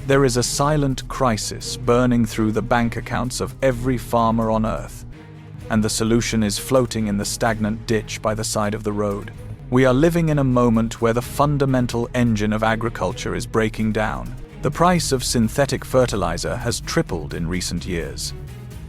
There is a silent crisis burning through the bank accounts of every farmer on Earth, and the solution is floating in the stagnant ditch by the side of the road. We are living in a moment where the fundamental engine of agriculture is breaking down. The price of synthetic fertilizer has tripled in recent years,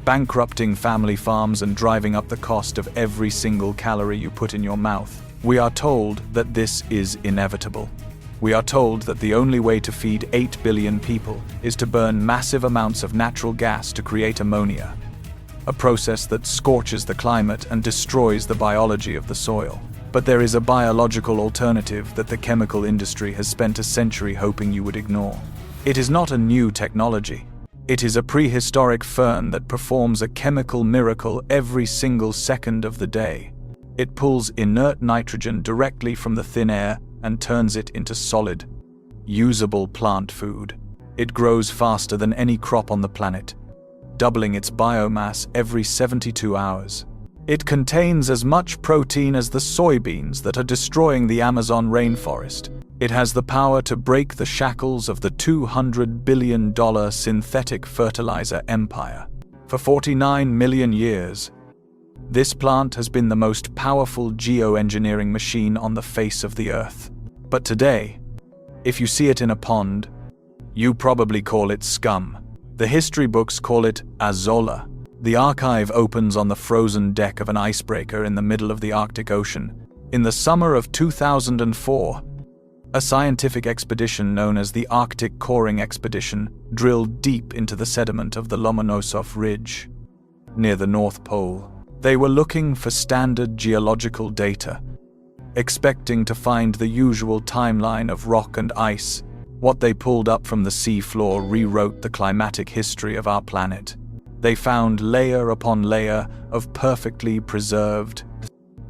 bankrupting family farms and driving up the cost of every single calorie you put in your mouth. We are told that this is inevitable. We are told that the only way to feed 8 billion people is to burn massive amounts of natural gas to create ammonia, a process that scorches the climate and destroys the biology of the soil. But there is a biological alternative that the chemical industry has spent a century hoping you would ignore. It is not a new technology. It is a prehistoric fern that performs a chemical miracle every single second of the day. It pulls inert nitrogen directly from the thin air and turns it into solid, usable plant food. It grows faster than any crop on the planet, doubling its biomass every 72 hours. It contains as much protein as the soybeans that are destroying the Amazon rainforest. It has the power to break the shackles of the $200 billion synthetic fertilizer empire. For 49 million years, this plant has been the most powerful geo-engineering machine on the face of the earth. But today, if you see it in a pond, you probably call it scum. The history books call it Azolla. The archive opens on the frozen deck of an icebreaker in the middle of the Arctic Ocean. In the summer of 2004, a scientific expedition known as the Arctic Coring Expedition drilled deep into the sediment of the Lomonosov Ridge, near the North Pole. They were looking for standard geological data, expecting to find the usual timeline of rock and ice. What they pulled up from the sea floor rewrote the climatic history of our planet. They found layer upon layer of perfectly preserved,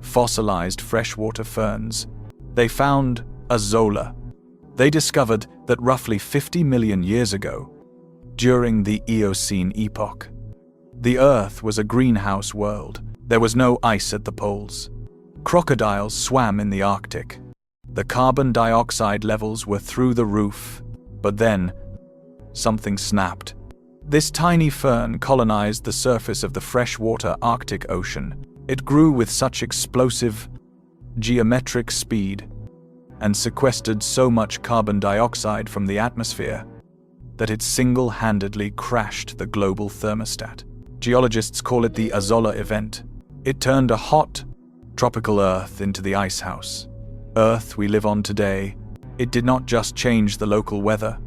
fossilized freshwater ferns. They found Azolla. They discovered that roughly 50 million years ago, during the Eocene epoch, the Earth was a greenhouse world. There was no ice at the poles. Crocodiles swam in the Arctic. The carbon dioxide levels were through the roof. But then, something snapped. This tiny fern colonized the surface of the freshwater Arctic Ocean. It grew with such explosive, geometric speed and sequestered so much carbon dioxide from the atmosphere that it single-handedly crashed the global thermostat. Geologists call it the Azolla event. It turned a hot, tropical Earth into the ice house. Earth we live on today, it did not just change the local weather,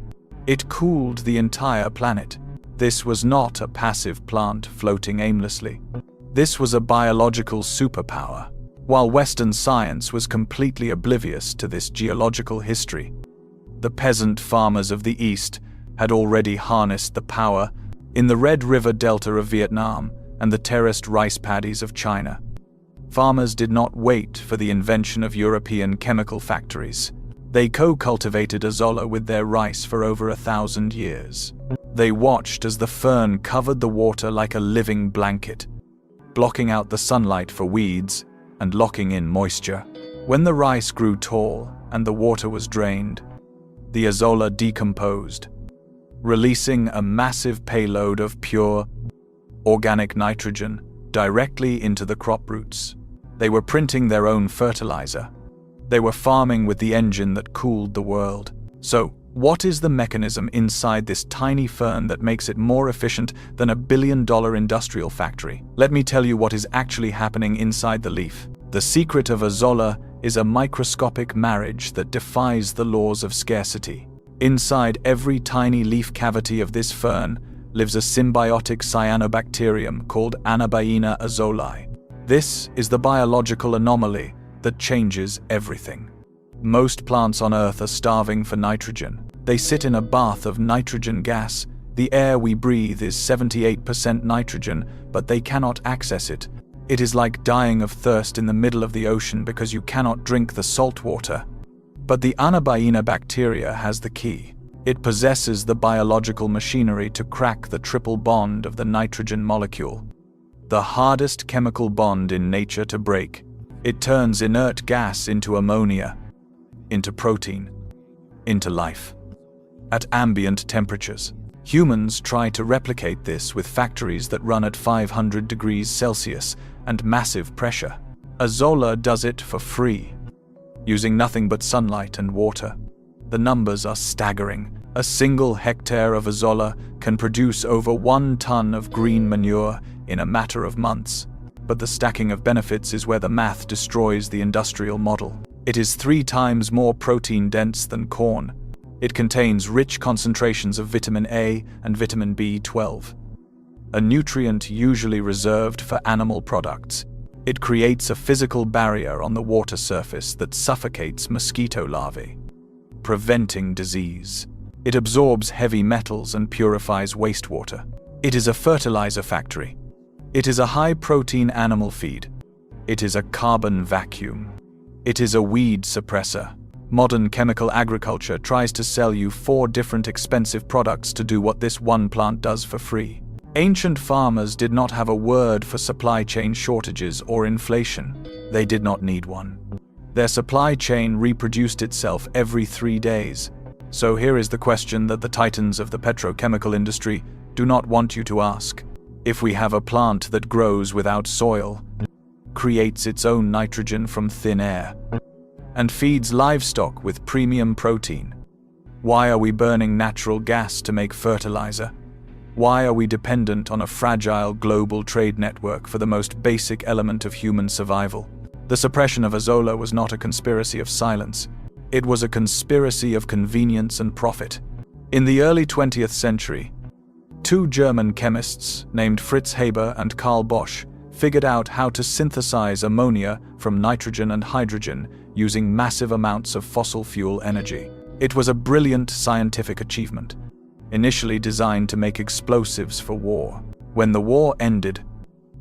it cooled the entire planet. This was not a passive plant floating aimlessly. This was a biological superpower. While Western science was completely oblivious to this geological history, the peasant farmers of the East had already harnessed the power in the Red River Delta of Vietnam and the terraced rice paddies of China. Farmers did not wait for the invention of European chemical factories. They co-cultivated Azolla with their rice for over 1,000 years. They watched as the fern covered the water like a living blanket, blocking out the sunlight for weeds and locking in moisture. When the rice grew tall and the water was drained, the Azolla decomposed, releasing a massive payload of pure, organic nitrogen directly into the crop roots. They were printing their own fertilizer. They were farming with the engine that cooled the world. So, what is the mechanism inside this tiny fern that makes it more efficient than a billion-dollar industrial factory? Let me tell you what is actually happening inside the leaf. The secret of Azolla is a microscopic marriage that defies the laws of scarcity. Inside every tiny leaf cavity of this fern lives a symbiotic cyanobacterium called Anabaena azollae. This is the biological anomaly that changes everything. Most plants on Earth are starving for nitrogen. They sit in a bath of nitrogen gas. The air we breathe is 78% nitrogen, but they cannot access it. It is like dying of thirst in the middle of the ocean because you cannot drink the salt water. But the Anabaena bacteria has the key. It possesses the biological machinery to crack the triple bond of the nitrogen molecule, the hardest chemical bond in nature to break. It turns inert gas into ammonia, into protein, into life. at ambient temperatures. Humans try to replicate this with factories that run at 500 degrees Celsius and massive pressure. Azolla does it for free, using nothing but sunlight and water. The numbers are staggering. A single hectare of Azolla can produce over 1 ton of green manure in a matter of months. But the stacking of benefits is where the math destroys the industrial model. It is 3 times more protein-dense than corn. It contains rich concentrations of vitamin A and vitamin B12, a nutrient usually reserved for animal products. It creates a physical barrier on the water surface that suffocates mosquito larvae, preventing disease. It absorbs heavy metals and purifies wastewater. It is a fertilizer factory. It is a high-protein animal feed. It is a carbon vacuum. It is a weed suppressor. Modern chemical agriculture tries to sell you 4 different expensive products to do what this one plant does for free. Ancient farmers did not have a word for supply chain shortages or inflation. They did not need one. Their supply chain reproduced itself every 3 days. So here is the question that the titans of the petrochemical industry do not want you to ask. If we have a plant that grows without soil, creates its own nitrogen from thin air, and feeds livestock with premium protein, why are we burning natural gas to make fertilizer? Why are we dependent on a fragile global trade network for the most basic element of human survival? The suppression of Azolla was not a conspiracy of silence. It was a conspiracy of convenience and profit. In the early 20th century, 2 German chemists named Fritz Haber and Carl Bosch figured out how to synthesize ammonia from nitrogen and hydrogen using massive amounts of fossil fuel energy. It was a brilliant scientific achievement, initially designed to make explosives for war. When the war ended,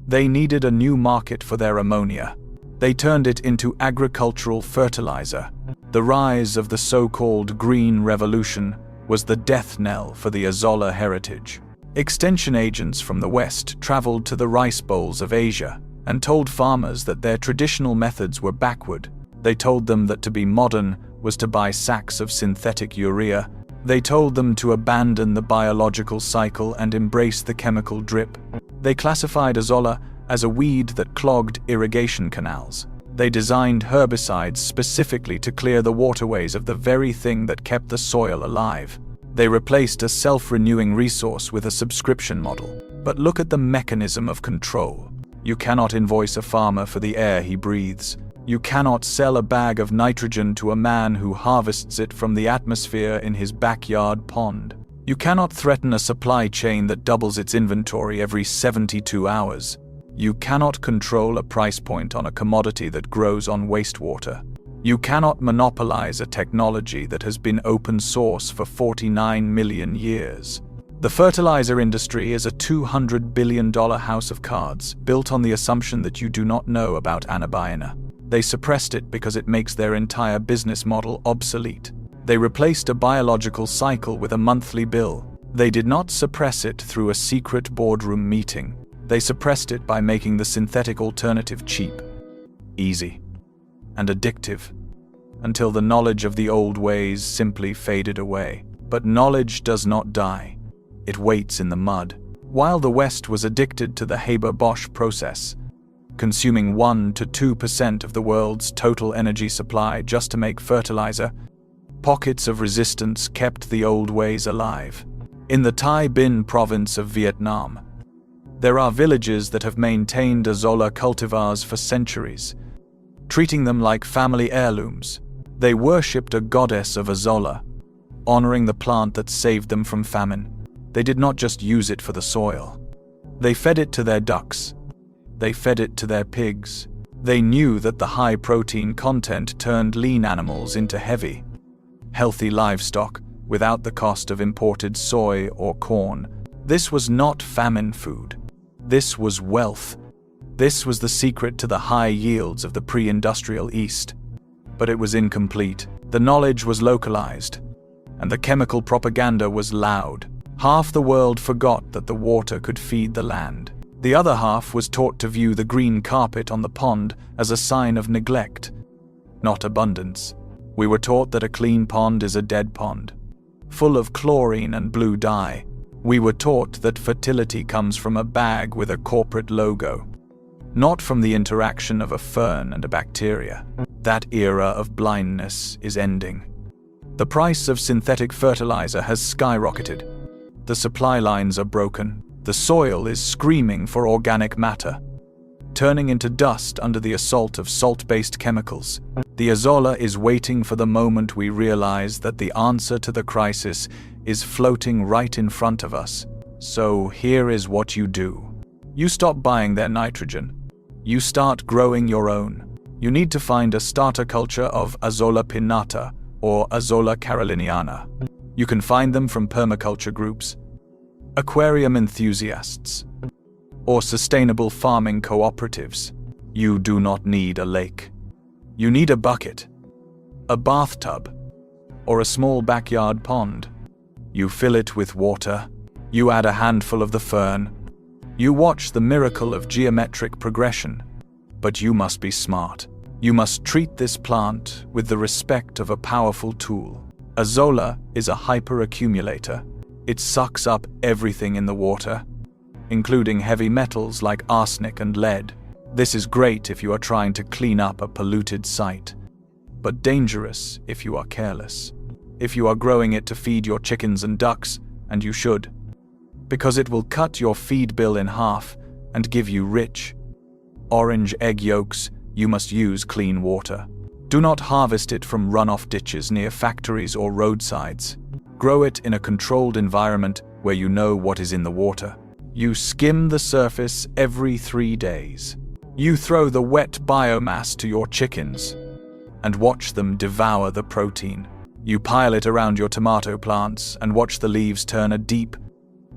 they needed a new market for their ammonia. They turned it into agricultural fertilizer. The rise of the so-called Green Revolution was the death knell for the Azolla heritage. Extension agents from the West traveled to the rice bowls of Asia and told farmers that their traditional methods were backward. They told them that to be modern was to buy sacks of synthetic urea. They told them to abandon the biological cycle and embrace the chemical drip. They classified Azolla as a weed that clogged irrigation canals. They designed herbicides specifically to clear the waterways of the very thing that kept the soil alive. They replaced a self-renewing resource with a subscription model. But look at the mechanism of control. You cannot invoice a farmer for the air he breathes. You cannot sell a bag of nitrogen to a man who harvests it from the atmosphere in his backyard pond. You cannot threaten a supply chain that doubles its inventory every 72 hours. You cannot control a price point on a commodity that grows on wastewater. You cannot monopolize a technology that has been open source for 49 million years. The fertilizer industry is a $200 billion house of cards built on the assumption that you do not know about Anabaena. They suppressed it because it makes their entire business model obsolete. They replaced a biological cycle with a monthly bill. They did not suppress it through a secret boardroom meeting. They suppressed it by making the synthetic alternative cheap, easy, and addictive, until the knowledge of the old ways simply faded away. But knowledge does not die. It waits in the mud. While the West was addicted to the Haber-Bosch process, consuming 1 to 2% of the world's total energy supply just to make fertilizer, pockets of resistance kept the old ways alive. In the Thai Binh province of Vietnam, there are villages that have maintained Azolla cultivars for centuries, treating them like family heirlooms. They worshipped a goddess of Azolla, honoring the plant that saved them from famine. They did not just use it for the soil. They fed it to their ducks. They fed it to their pigs. They knew that the high protein content turned lean animals into heavy, healthy livestock without the cost of imported soy or corn. This was not famine food. This was wealth. This was the secret to the high yields of the pre-industrial East. But it was incomplete. The knowledge was localized, and the chemical propaganda was loud. Half the world forgot that the water could feed the land. The other half was taught to view the green carpet on the pond as a sign of neglect, not abundance. We were taught that a clean pond is a dead pond. full of chlorine and blue dye. We were taught that fertility comes from a bag with a corporate logo, not from the interaction of a fern and a bacteria. That era of blindness is ending. The price of synthetic fertilizer has skyrocketed. The supply lines are broken. The soil is screaming for organic matter, turning into dust under the assault of salt-based chemicals. The Azolla is waiting for the moment we realize that the answer to the crisis is floating right in front of us. So here is what you do. You stop buying their nitrogen. You start growing your own. You need to find a starter culture of Azolla pinnata or Azolla caroliniana. You can find them from permaculture groups, aquarium enthusiasts, or sustainable farming cooperatives. You do not need a lake. You need a bucket, a bathtub, or a small backyard pond. You fill it with water. You add a handful of the fern. You watch the miracle of geometric progression. But you must be smart. You must treat this plant with the respect of a powerful tool. Azolla is a hyperaccumulator. It sucks up everything in the water, including heavy metals like arsenic and lead. This is great if you are trying to clean up a polluted site, but dangerous if you are careless. If you are growing it to feed your chickens and ducks, and you should, because it will cut your feed bill in half and give you rich, orange egg yolks, you must use clean water. Do not harvest it from runoff ditches near factories or roadsides. Grow it in a controlled environment where you know what is in the water. You skim the surface every 3 days. You throw the wet biomass to your chickens and watch them devour the protein. You pile it around your tomato plants and watch the leaves turn a deep,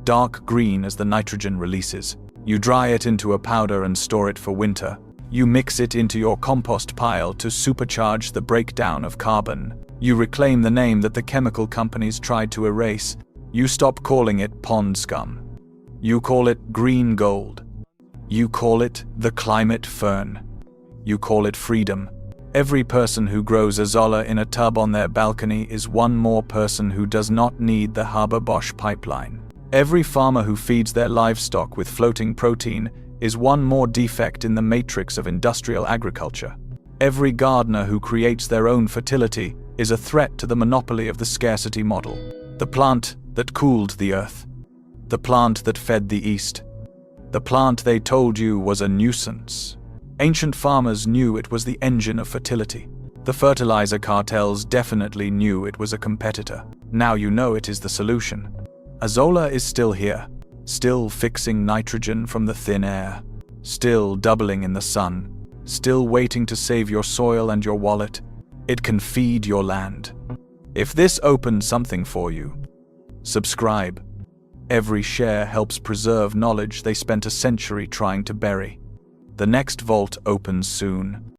dark green as the nitrogen releases. You dry it into a powder and store it for winter. You mix it into your compost pile to supercharge the breakdown of carbon. You reclaim the name that the chemical companies tried to erase. You stop calling it pond scum. You call it green gold. You call it the climate fern. You call it freedom. Every person who grows Azolla in a tub on their balcony is one more person who does not need the Haber-Bosch pipeline. Every farmer who feeds their livestock with floating protein is one more defect in the matrix of industrial agriculture. Every gardener who creates their own fertility is a threat to the monopoly of the scarcity model. The plant that cooled the earth. The plant that fed the East. The plant they told you was a nuisance. Ancient farmers knew it was the engine of fertility. The fertilizer cartels definitely knew it was a competitor. Now you know it is the solution. Azolla is still here, still fixing nitrogen from the thin air, still doubling in the sun, still waiting to save your soil and your wallet. It can feed your land. If this opened something for you, subscribe. Every share helps preserve knowledge they spent a century trying to bury. The next vault opens soon.